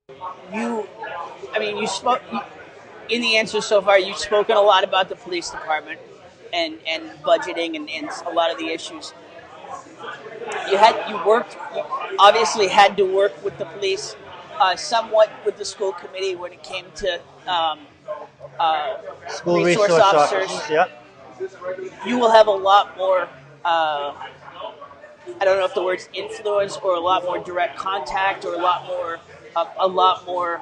You, you spoke in the answer so far. You've spoken a lot about the police department and budgeting and a lot of the issues. You obviously had to work with the police, somewhat with the school committee when it came to School resource resource officers. officers, yeah. You will have a lot more. I don't know if the word's influence or a lot more direct contact or a lot more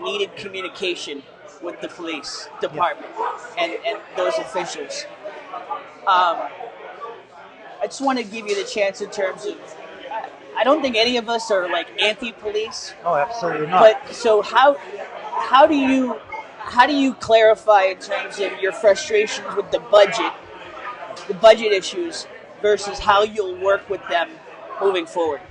needed communication with the police department and those officials. I just want to give you the chance in terms of. I don't think any of us are like anti-police. Oh, absolutely not. But so how do you clarify in terms of your frustrations with the budget issues, versus how you'll work with them moving forward?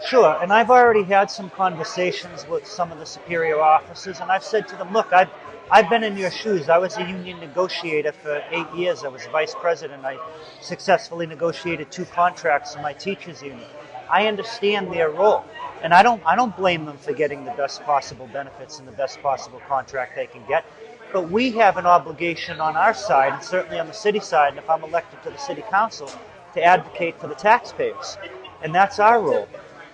Sure, and I've already had some conversations with some of the superior officers, and I've said to them, look, I've been in your shoes. I was a union negotiator for 8 years. I was vice president. I successfully negotiated 2 contracts in my teachers union. I understand their role, and I don't blame them for getting the best possible benefits and the best possible contract they can get. But we have an obligation on our side, and certainly on the city side, and if I'm elected to the city council, to advocate for the taxpayers, and that's our role.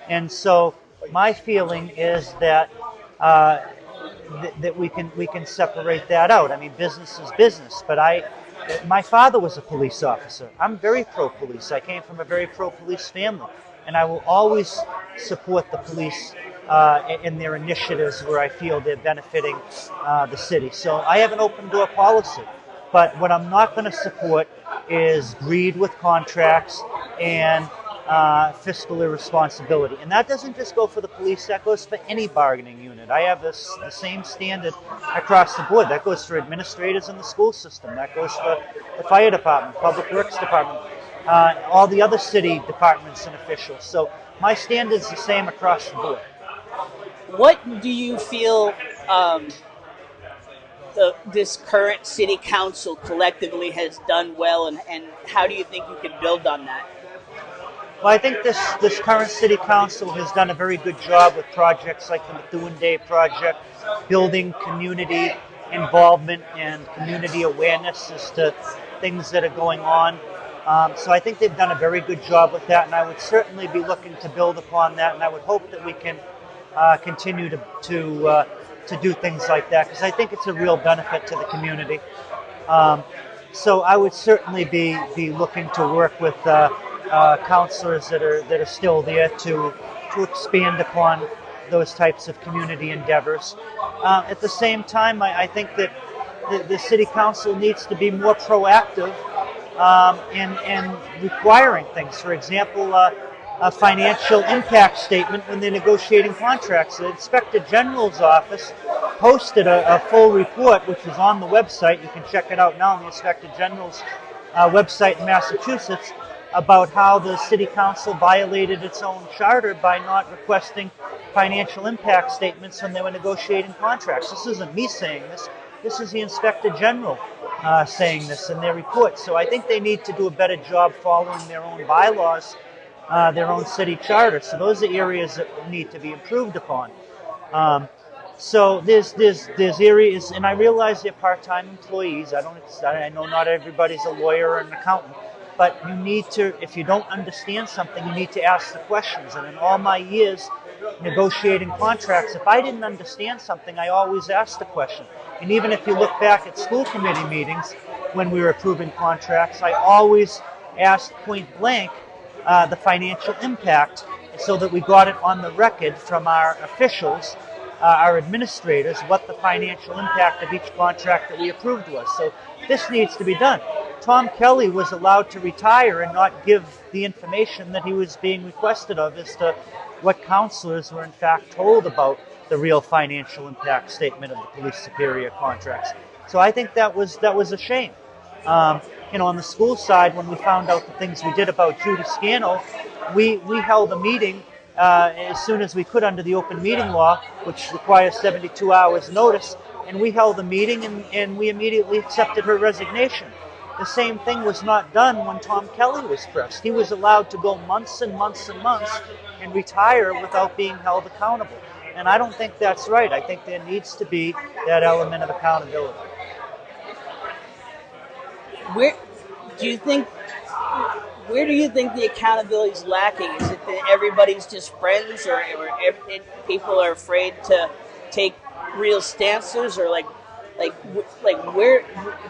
And so my feeling is that that we can separate that out. I mean, business is business, but my father was a police officer. I'm very pro-police. I came from a very pro-police family, and I will always support the police in their initiatives where I feel they're benefiting the city. So I have an open door policy, but what I'm not going to support is greed with contracts and fiscal irresponsibility. And that doesn't just go for the police, that goes for any bargaining unit. I have the same standard across the board. That goes for administrators in the school system. That goes for the fire department, public works department, all the other city departments and officials. So my standard's the same across the board. What do you feel this current city council collectively has done well, and how do you think you can build on that? Well, I think this current city council has done a very good job with projects like the Methuen Today project, building community involvement and community awareness as to things that are going on. So I think they've done a very good job with that, and I would certainly be looking to build upon that, and I would hope that we can continue to do things like that, because I think it's a real benefit to the community. So I would certainly be looking to work with councillors that are still there to expand upon those types of community endeavors. At the same time, I think that the city council needs to be more proactive in requiring things. For example, a financial impact statement when they're negotiating contracts. The Inspector General's office posted a full report, which is on the website. You can check it out now on the Inspector General's website in Massachusetts, about how the city council violated its own charter by not requesting financial impact statements when they were negotiating contracts. This isn't me saying this. This is the Inspector General saying this in their report. So I think they need to do a better job following their own bylaws, their own city charter. So those are areas that need to be improved upon. So there's areas, and I realize they're part-time employees. I know not everybody's a lawyer or an accountant, but you need to, if you don't understand something, you need to ask the questions. And in all my years negotiating contracts, if I didn't understand something, I always asked the question. And even if you look back at school committee meetings when we were approving contracts, I always asked point blank the financial impact, so that we got it on the record from our officials, our administrators, what the financial impact of each contract that we approved was. So this needs to be done. Tom Kelly was allowed to retire and not give the information that he was being requested of as to what councillors were in fact told about the real financial impact statement of the police superior contracts. So I think that was a shame. On the school side, when we found out the things we did about Judy Scannell, we held a meeting as soon as we could under the open meeting law, which requires 72 hours notice, and we held a meeting and we immediately accepted her resignation. The same thing was not done when Tom Kelly was pressed. He was allowed to go months and months and months and retire without being held accountable. And I don't think that's right. I think there needs to be that element of accountability. Where do you think the accountability is lacking? Is it that everybody's just friends, or people are afraid to take real stances, or like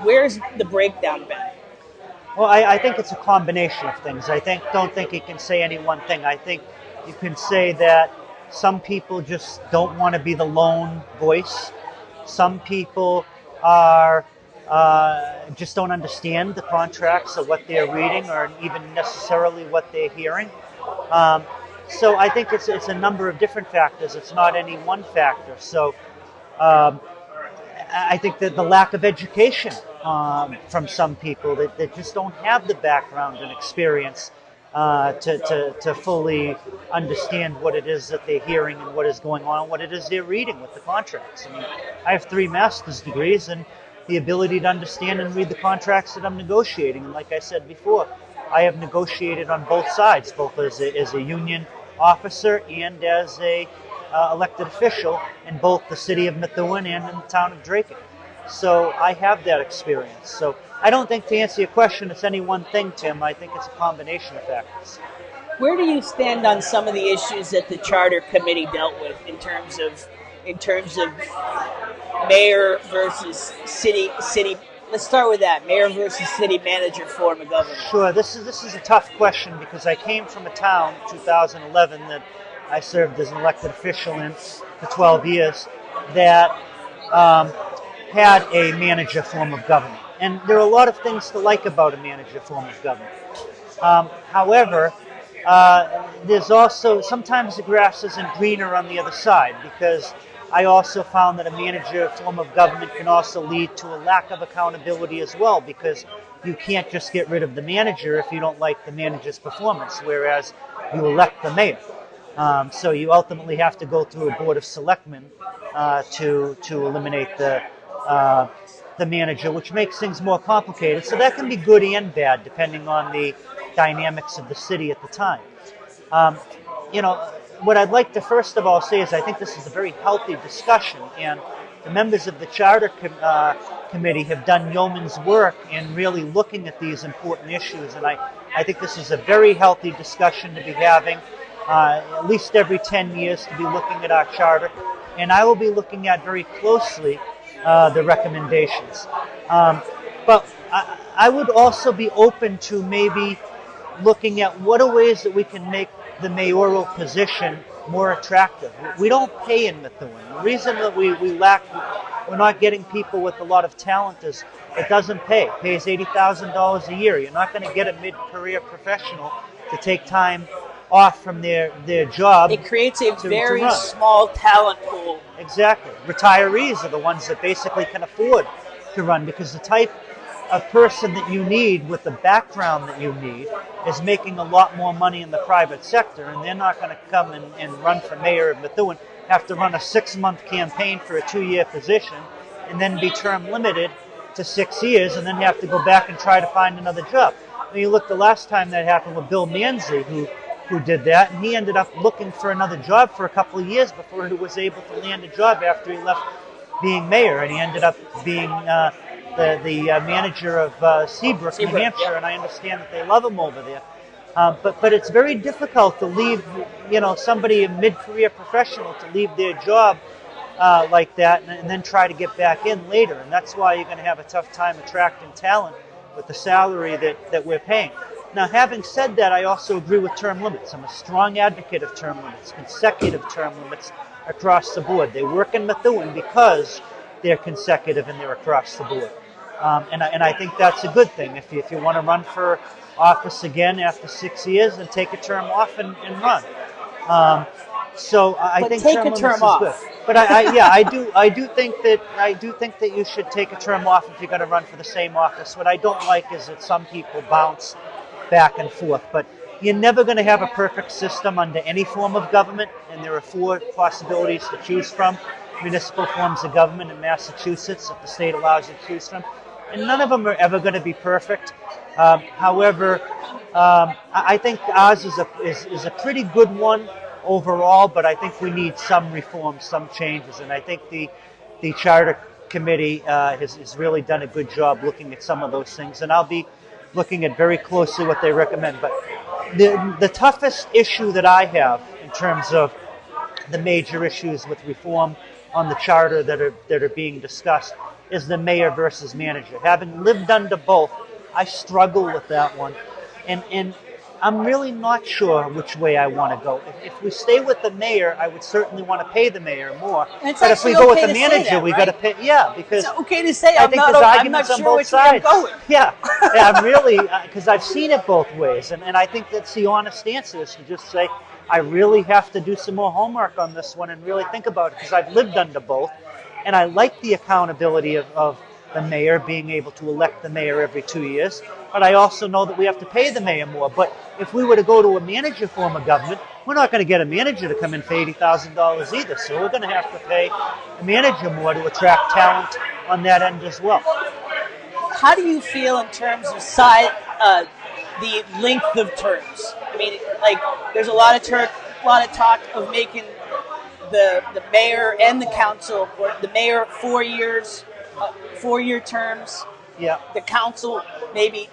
where's the breakdown been? Well, I think it's a combination of things. Don't think you can say any one thing. I think you can say that some people just don't want to be the lone voice. Some people are just don't understand the contracts or what they're reading, or even necessarily what they're hearing. So I think it's a number of different factors. It's not any one factor. So I think that the lack of education from some people that just don't have the background and experience to fully understand what it is that they're hearing and what is going on, what it is they're reading with the contracts. I mean, I have 3 master's degrees, and the ability to understand and read the contracts that I'm negotiating. And like I said before, I have negotiated on both sides, both as a union officer and as a elected official in both the city of Methuen and in the town of Drake. So I have that experience. So I don't think, to answer your question, it's any one thing, Tim. I think it's a combination of factors. Where do you stand on some of the issues that the charter committee dealt with in terms of mayor versus city? Let's start with that. Mayor versus city manager form of government. Sure. This is a tough question because I came from a town, 2011, that I served as an elected official in for 12 years, that had a manager form of government. And there are a lot of things to like about a manager form of government. However, there's also, sometimes the grass isn't greener on the other side, because I also found that a manager form of government can also lead to a lack of accountability as well, because you can't just get rid of the manager if you don't like the manager's performance, whereas you elect the mayor. So you ultimately have to go through a board of selectmen to eliminate the manager, which makes things more complicated. So that can be good and bad depending on the dynamics of the city at the time. What I'd like to first of all say is I think this is a very healthy discussion, and the members of the Charter Committee have done yeoman's work in really looking at these important issues, and I think this is a very healthy discussion to be having, at least every 10 years to be looking at our charter, and I will be looking at very closely the recommendations. But I would also be open to maybe looking at what are ways that we can make the mayoral position more attractive. We don't pay in Methuen. The reason that we're not getting people with a lot of talent is it doesn't pay. It pays $80,000 a year. You're not going to get a mid-career professional to take time off from their job. It creates a very small talent pool. Exactly. Retirees are the ones that basically can afford to run, because the type of person that you need with the background that you need is making a lot more money in the private sector, and they're not going to come and run for mayor of Methuen, have to run a 6-month campaign for a 2-year position, and then be term limited to 6 years, and then have to go back and try to find another job. When you look, the last time that happened with Bill Manzi, who did that, and he ended up looking for another job for a couple of years before he was able to land a job after he left being mayor, and he ended up being the manager of Seabrook, New Hampshire, yeah. And I understand that they love him over there. But it's very difficult to leave, somebody, a mid-career professional, to leave their job like that and then try to get back in later. And that's why you're going to have a tough time attracting talent with the salary that we're paying. Now, having said that, I also agree with term limits. I'm a strong advocate of term limits, consecutive term limits across the board. They work in Methuen because they're consecutive and they're across the board. And I think that's a good thing. If you want to run for office again after 6 years, then take a term off and run. So I think take a term off. Is good. But I do think that you should take a term off if you're going to run for the same office. What I don't like is that some people bounce back and forth. But you're never going to have a perfect system under any form of government, and there are 4 possibilities to choose from. Municipal forms of government in Massachusetts, if the state allows you to choose from. and none of them are ever going to be perfect. However, I think ours is a pretty good one overall, but I think we need some reforms, some changes, and I think the charter committee has really done a good job looking at some of those things, and I'll be looking at very closely what they recommend. But the toughest issue that I have in terms of the major issues with reform on the charter that are being discussed is the mayor versus manager. Having lived under both, I struggle with that one, and I'm really not sure which way I want to go. If we stay with the mayor, I would certainly want to pay the mayor more. But if we go with the manager, we got to pay. Yeah, because it's okay to say I think there's arguments on both sides. Yeah, I'm really because I've seen it both ways, and I think that's the honest answer is to just say I really have to do some more homework on this one and really think about it because I've lived under both, and I like the accountability of the mayor being able to elect the mayor every 2 years. But I also know that we have to pay the mayor more. But if we were to go to a manager form of government, we're not going to get a manager to come in for $80,000 either. So we're going to have to pay a manager more to attract talent on that end as well. How do you feel in terms of the length of terms? I mean, like there's a lot of talk of making the mayor and the council, or the mayor 4 years, 4-year terms. Yeah. The council maybe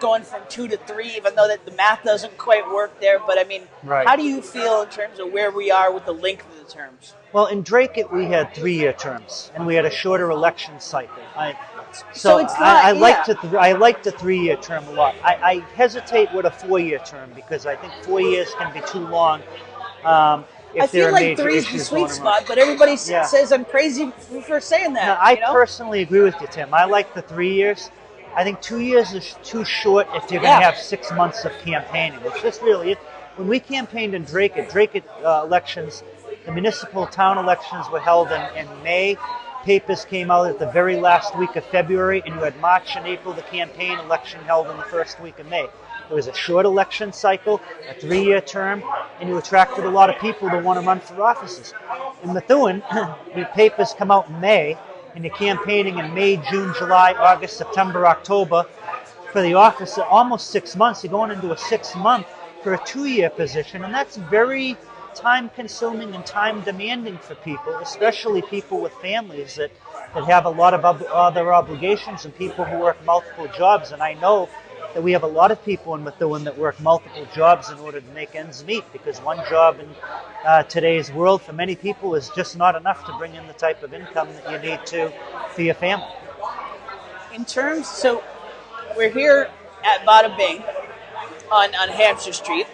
going from 2 to 3, even though that the math doesn't quite work there. But I mean, right. How do you feel in terms of where we are with the length of the terms? Well, in Drake, we had 3-year terms, and we had a shorter election cycle. So it's not, I like the 3-year term a lot. I hesitate with a 4-year term because I think 4 years can be too long. I feel like 3 is the sweet spot, but everybody says I'm crazy for saying that. No, I personally agree with you, Tim. I like the 3 years. I think 2 years is too short if you're going to have 6 months of campaigning. It's just really it. When we campaigned in Drake elections, the municipal town elections were held in May. Papers came out at the very last week of February, and you had March and April, the campaign election held in the first week of May. It was a short election cycle, a 3-year term, and you attracted a lot of people to want to run for offices. In Methuen, the papers come out in May, and you're campaigning in May, June, July, August, September, October for the office. Almost 6 months. You're going into a 6-month for a 2-year position, and that's very time-consuming and time-demanding for people, especially people with families that have a lot of other obligations and people who work multiple jobs. And I know that we have a lot of people in Methuen that work multiple jobs in order to make ends meet, because one job in today's world for many people is just not enough to bring in the type of income that you need to for your family. So we're here at Bada Bing on Hampshire Street,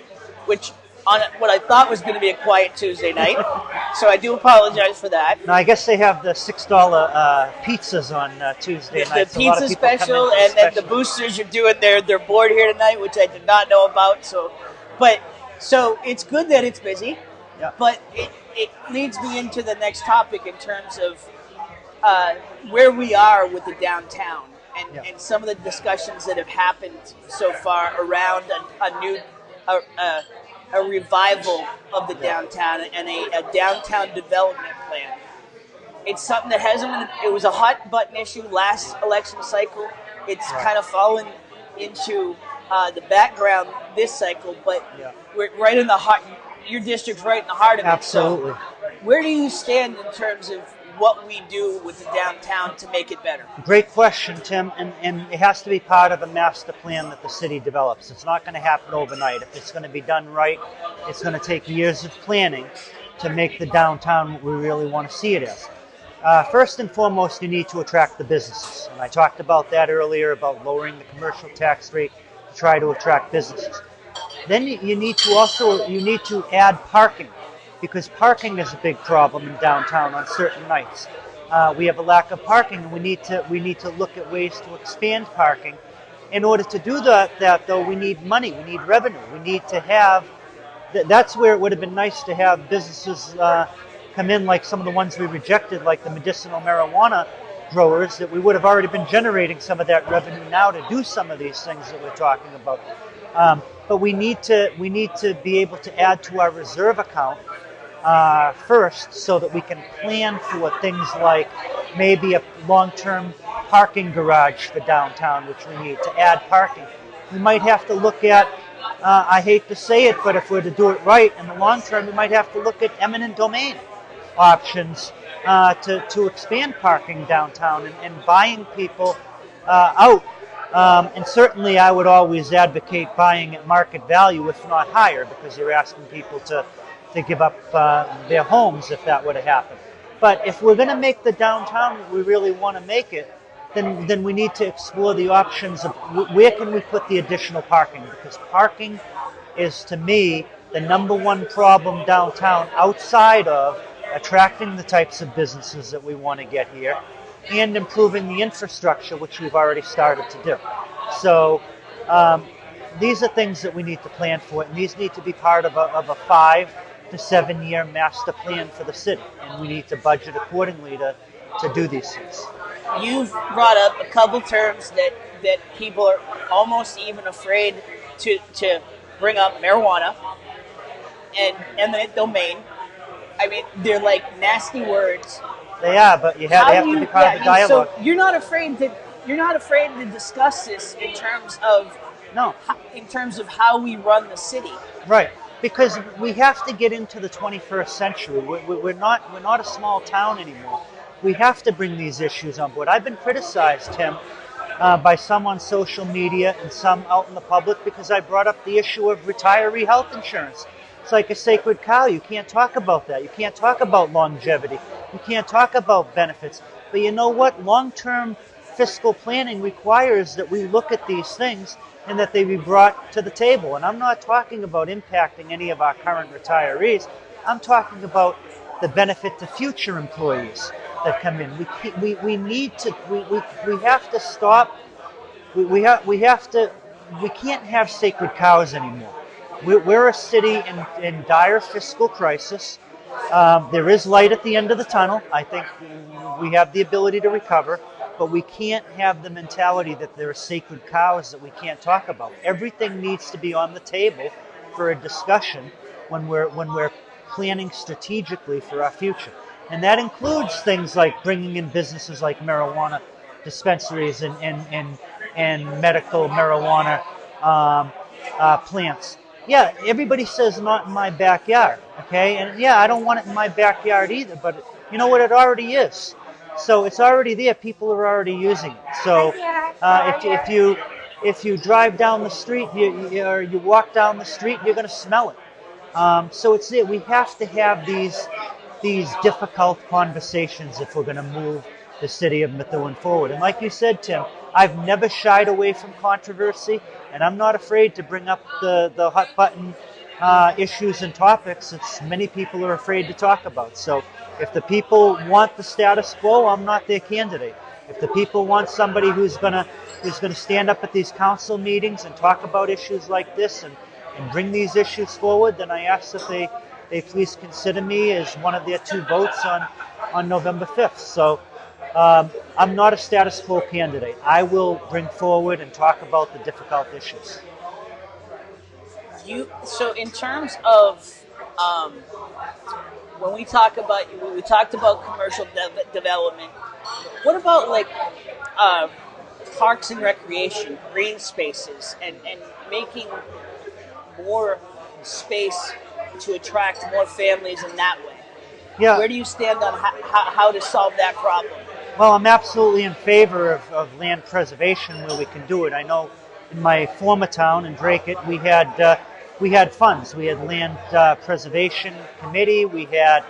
which on what I thought was going to be a quiet Tuesday night, so I do apologize for that. Now, I guess they have the $6 pizzas on Tuesday nights. The pizza special, and then the boosters are doing their board here tonight, which I did not know about. So it's good that it's busy, but it leads me into the next topic in terms of where we are with the downtown and some of the discussions that have happened so far around a revival of the downtown and a downtown development plan. It's something that it was a hot button issue last election cycle. It's kind of fallen into the background this cycle, but we're right in the heart. Your district's right in the heart of it. Absolutely. So where do you stand in terms of what we do with the downtown to make it better? Great question, Tim, and it has to be part of the master plan that the city develops. It's not going to happen overnight. If it's going to be done right, it's going to take years of planning to make the downtown what we really want to see it as. First and foremost, you need to attract the businesses, and I talked about that earlier, about lowering the commercial tax rate to try to attract businesses. Then you need to add parking, because parking is a big problem in downtown on certain nights. We have a lack of parking, and we need to look at ways to expand parking. In order to do that though, we need money, we need revenue. We need to have, that's where it would have been nice to have businesses come in, like some of the ones we rejected, like the medicinal marijuana growers, that we would have already been generating some of that revenue now to do some of these things that we're talking about. But we need to be able to add to our reserve account first, so that we can plan for things like maybe a long-term parking garage for downtown, which we need to add parking. We might have to look at, I hate to say it, but if we're to do it right in the long term, we might have to look at eminent domain options to expand parking downtown and buying people out. And certainly I would always advocate buying at market value, if not higher, because you're asking people to give up their homes if that were to happen. But if we're going to make the downtown what we really want to make it, then we need to explore the options of where can we put the additional parking, because parking is, to me, the number one problem downtown outside of attracting the types of businesses that we want to get here and improving the infrastructure, which we've already started to do. So these are things that we need to plan for, and these need to be part of a 5 to 7 year master plan for the city, and we need to budget accordingly to do these things. You've brought up a couple terms that people are almost even afraid to bring up: marijuana and eminent domain. I mean, they're like nasty words. They are, but they have to be part of the dialogue. So you're not afraid to discuss this in terms of how we run the city. Right, because we have to get into the 21st century. We're not a small town anymore. We have to bring these issues on board. I've been criticized, Tim, by some on social media and some out in the public because I brought up the issue of retiree health insurance. It's like a sacred cow. You can't talk about that. You can't talk about longevity. You can't talk about benefits. But you know what? Long-term fiscal planning requires that we look at these things and that they be brought to the table. And I'm not talking about impacting any of our current retirees. I'm talking about the benefit to future employees that come in. We have to stop. We can't have sacred cows anymore. We're a city in dire fiscal crisis. There is light at the end of the tunnel. I think we have the ability to recover, but we can't have the mentality that there are sacred cows that we can't talk about. Everything needs to be on the table for a discussion when we're planning strategically for our future. And that includes things like bringing in businesses like marijuana dispensaries and medical marijuana plants. Yeah, everybody says not in my backyard, okay? And yeah, I don't want it in my backyard either, but you know what? It already is. So it's already there. People are already using it. So if you drive down the street or you walk down the street, you're going to smell it. So it's there. We have to have these difficult conversations if we're going to move the city of Methuen forward. And like you said, Tim, I've never shied away from controversy, and I'm not afraid to bring up the hot button issues and topics that many people are afraid to talk about. So if the people want the status quo, I'm not their candidate. If the people want somebody who's going to stand up at these council meetings and talk about issues like this and bring these issues forward, then I ask that they please consider me as one of their 2 votes on November 5th. So I'm not a status quo candidate. I will bring forward and talk about the difficult issues. So in terms of when we talked about commercial development, what about like parks and recreation, green spaces, and making more space to attract more families in that way? Yeah. Where do you stand on how to solve that problem? Well, I'm absolutely in favor of land preservation where we can do it. I know in my former town in Drake-it, we had funds. We had land preservation committee. We had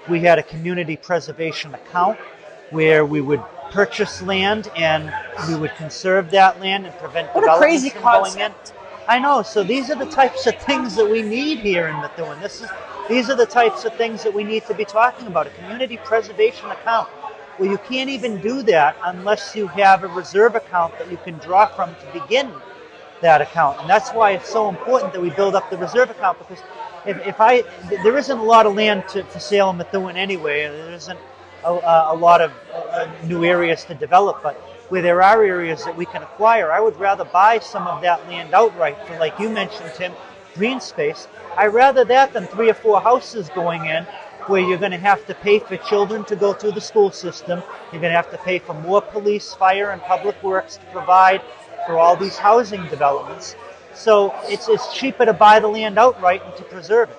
a community preservation account where we would purchase land and we would conserve that land and prevent development from going in. I know. So these are the types of things that we need here in Methuen. These are the types of things that we need to be talking about. A community preservation account. Well, you can't even do that unless you have a reserve account that you can draw from to begin that account. And that's why it's so important that we build up the reserve account, because there isn't a lot of land for sale in Methuen anyway. There isn't a lot of new areas to develop, but where there are areas that we can acquire, I would rather buy some of that land outright for, like you mentioned, Tim, green space. I'd rather that than 3 or 4 houses going in where you're going to have to pay for children to go through the school system. You're going to have to pay for more police, fire, and public works to provide for all these housing developments. So it's cheaper to buy the land outright and to preserve it.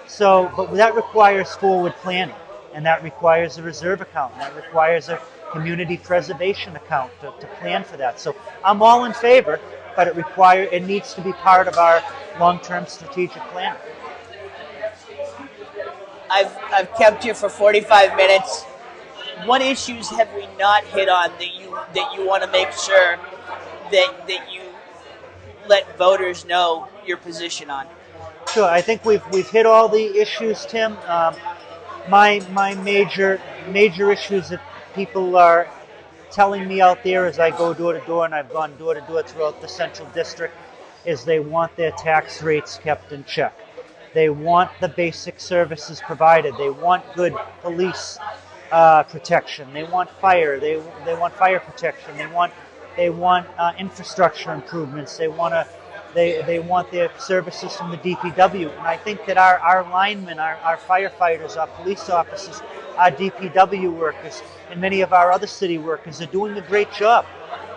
So, but that requires forward planning, and that requires a reserve account, and that requires a community preservation account to plan for that. So I'm all in favor, but it needs to be part of our long-term strategic plan. I've kept you for 45 minutes. What issues have we not hit on that you want to make sure that you let voters know your position on? Sure, I think we've hit all the issues, Tim. My major issues that people are telling me out there as I go door to door, and I've gone door to door throughout the Central District, is they want their tax rates kept in check. They want the basic services provided. They want good police protection. They want fire. They want fire protection. They want infrastructure improvements. They want their services from the DPW. And I think that our linemen, our firefighters, our police officers, our DPW workers, and many of our other city workers are doing a great job.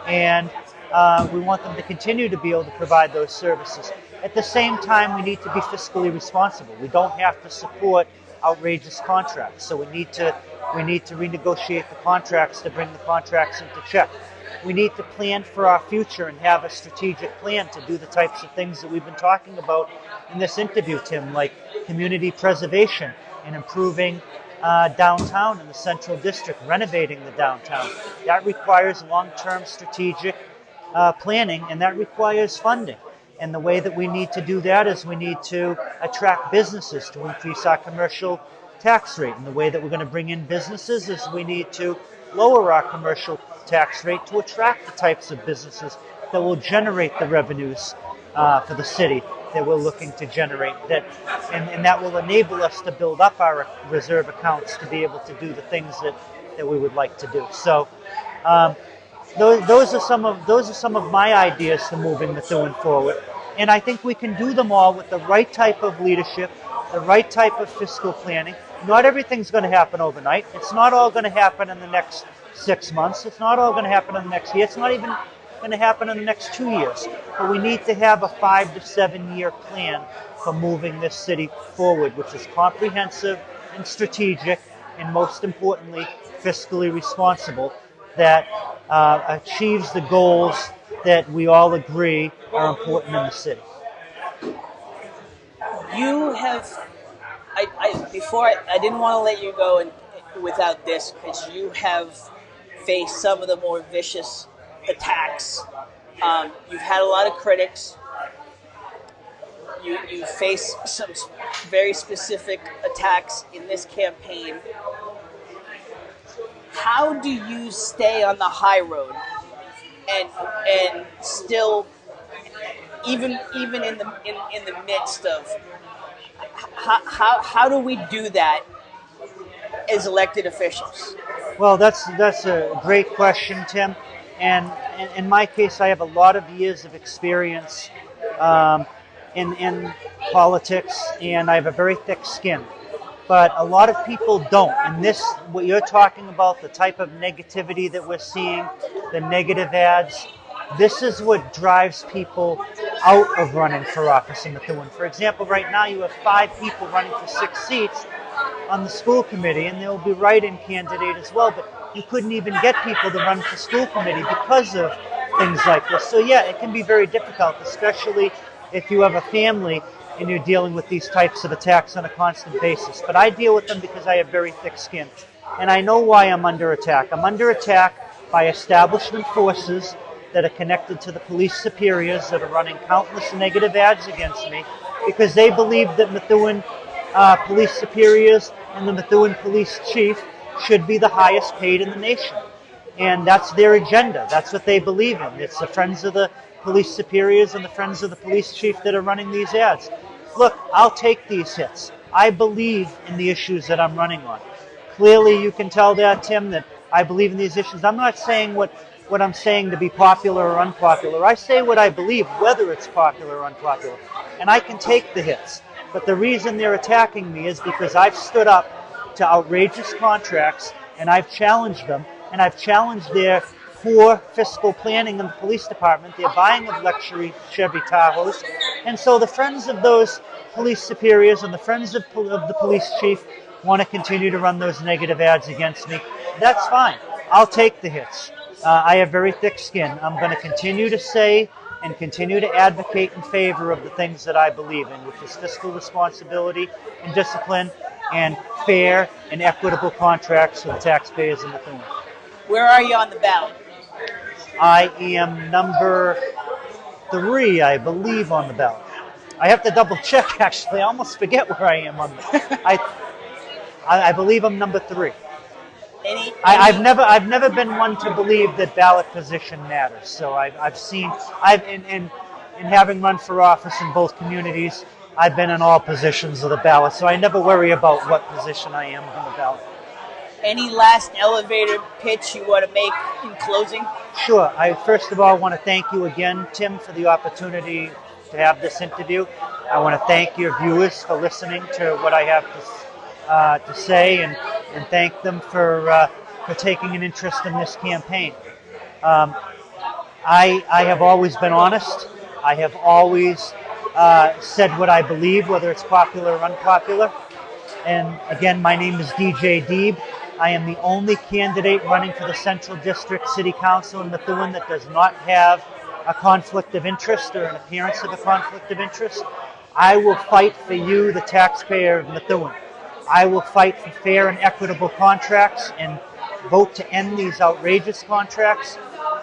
And we want them to continue to be able to provide those services. At the same time, we need to be fiscally responsible. We don't have to support outrageous contracts. So we need to renegotiate the contracts to bring the contracts into check. We need to plan for our future and have a strategic plan to do the types of things that we've been talking about in this interview, Tim, like community preservation and improving downtown in the Central District, renovating the downtown. That requires long-term strategic planning, and that requires funding. And the way that we need to do that is we need to attract businesses to increase our commercial tax rate. And the way that we're going to bring in businesses is we need to lower our commercial tax rate to attract the types of businesses that will generate the revenues for the city that we're looking to generate. And that will enable us to build up our reserve accounts to be able to do the things that we would like to do. So those are some of my ideas for moving Methuen forward. And I think we can do them all with the right type of leadership, the right type of fiscal planning. Not everything's going to happen overnight. It's not all going to happen in the next 6 months. It's not all going to happen in the next year. It's not even going to happen in the next 2 years. But we need to have a 5 to 7 year plan for moving this city forward, which is comprehensive and strategic, and most importantly, fiscally responsible, that achieves the goals that we all agree are important in the city. You have, I didn't want to let you go without this, because you have faced some of the more vicious attacks. You've had a lot of critics. You face some very specific attacks in this campaign. How do you stay on the high road and still, even in the midst of, how do we do that as elected officials? Well, that's a great question, Tim. And in my case, I have a lot of years of experience in politics, and I have a very thick skin. But a lot of people don't. And this, what you're talking about, the type of negativity that we're seeing, the negative ads, this is what drives people out of running for office in Methuen. For example, right now you have 5 people running for 6 seats on the school committee, and there will be write-in candidate as well, but you couldn't even get people to run for school committee because of things like this. So yeah, it can be very difficult, especially if you have a family and you're dealing with these types of attacks on a constant basis. But I deal with them because I have very thick skin. And I know why I'm under attack. I'm under attack by establishment forces that are connected to the police superiors that are running countless negative ads against me because they believe that Methuen police superiors and the Methuen police chief should be the highest paid in the nation. And that's their agenda. That's what they believe in. It's the friends of the police superiors and the friends of the police chief that are running these ads. Look, I'll take these hits. I believe in the issues that I'm running on. Clearly you can tell that, Tim, that I believe in these issues. I'm not saying what I'm saying to be popular or unpopular. I say what I believe, whether it's popular or unpopular. And I can take the hits. But the reason they're attacking me is because I've stood up to outrageous contracts, and I've challenged them, and I've challenged their poor fiscal planning in the police department, their buying of luxury Chevy Tahoes, and so the friends of those police superiors and the friends of the police chief want to continue to run those negative ads against me. That's fine. I'll take the hits. I have very thick skin. I'm going to continue to say and continue to advocate in favor of the things that I believe in, which is fiscal responsibility and discipline and fair and equitable contracts for the taxpayers in Methuen. Where are you on the ballot? I am number 3, I believe, on the ballot. I have to double check, actually. I almost forget where I am on the I believe I'm number 3. I've never been one to believe that ballot position matters. So in having run for office in both communities, I've been in all positions of the ballot. So I never worry about what position I am on the ballot. Any last elevator pitch you want to make in closing? Sure. I first of all want to thank you again, Tim, for the opportunity to have this interview. I want to thank your viewers for listening to what I have to say, and thank them for taking an interest in this campaign. I have always been honest. I have always said what I believe, whether it's popular or unpopular. And again, my name is DJ Deeb. I am the only candidate running for the Central District City Council in Methuen that does not have a conflict of interest or an appearance of a conflict of interest. I will fight for you, the taxpayer of Methuen. I will fight for fair and equitable contracts and vote to end these outrageous contracts.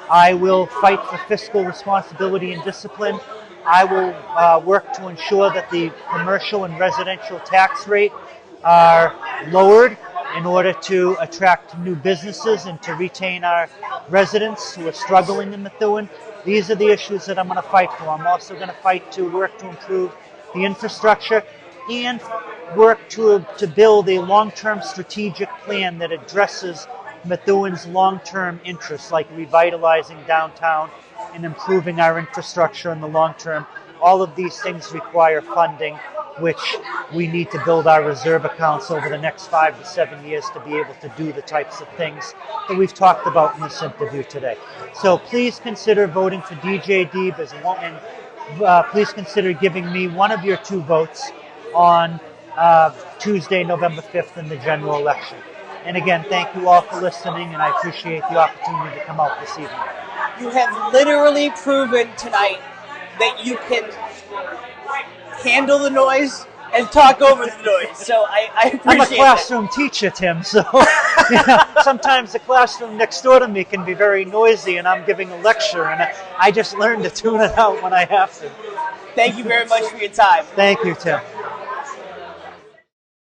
I will fight for fiscal responsibility and discipline. I will work to ensure that the commercial and residential tax rate are lowered in order to attract new businesses and to retain our residents who are struggling in Methuen. These are the issues that I'm going to fight for. I'm also going to fight to work to improve the infrastructure and work to build a long-term strategic plan that addresses Methuen's long-term interests, like revitalizing downtown and improving our infrastructure in the long term. All of these things require funding, which we need to build our reserve accounts over the next 5 to 7 years to be able to do the types of things that we've talked about in this interview today. So please consider voting for DJ Deeb as one, and please consider giving me one of your 2 votes on Tuesday, November 5th in the general election. And again, thank you all for listening, and I appreciate the opportunity to come out this evening. You have literally proven tonight that you can handle the noise and talk over the noise. So I appreciate I'm a classroom teacher, Tim, so sometimes the classroom next door to me can be very noisy and I'm giving a lecture, and I just learn to tune it out when I have to. Thank you very much for your time. Thank you, Tim.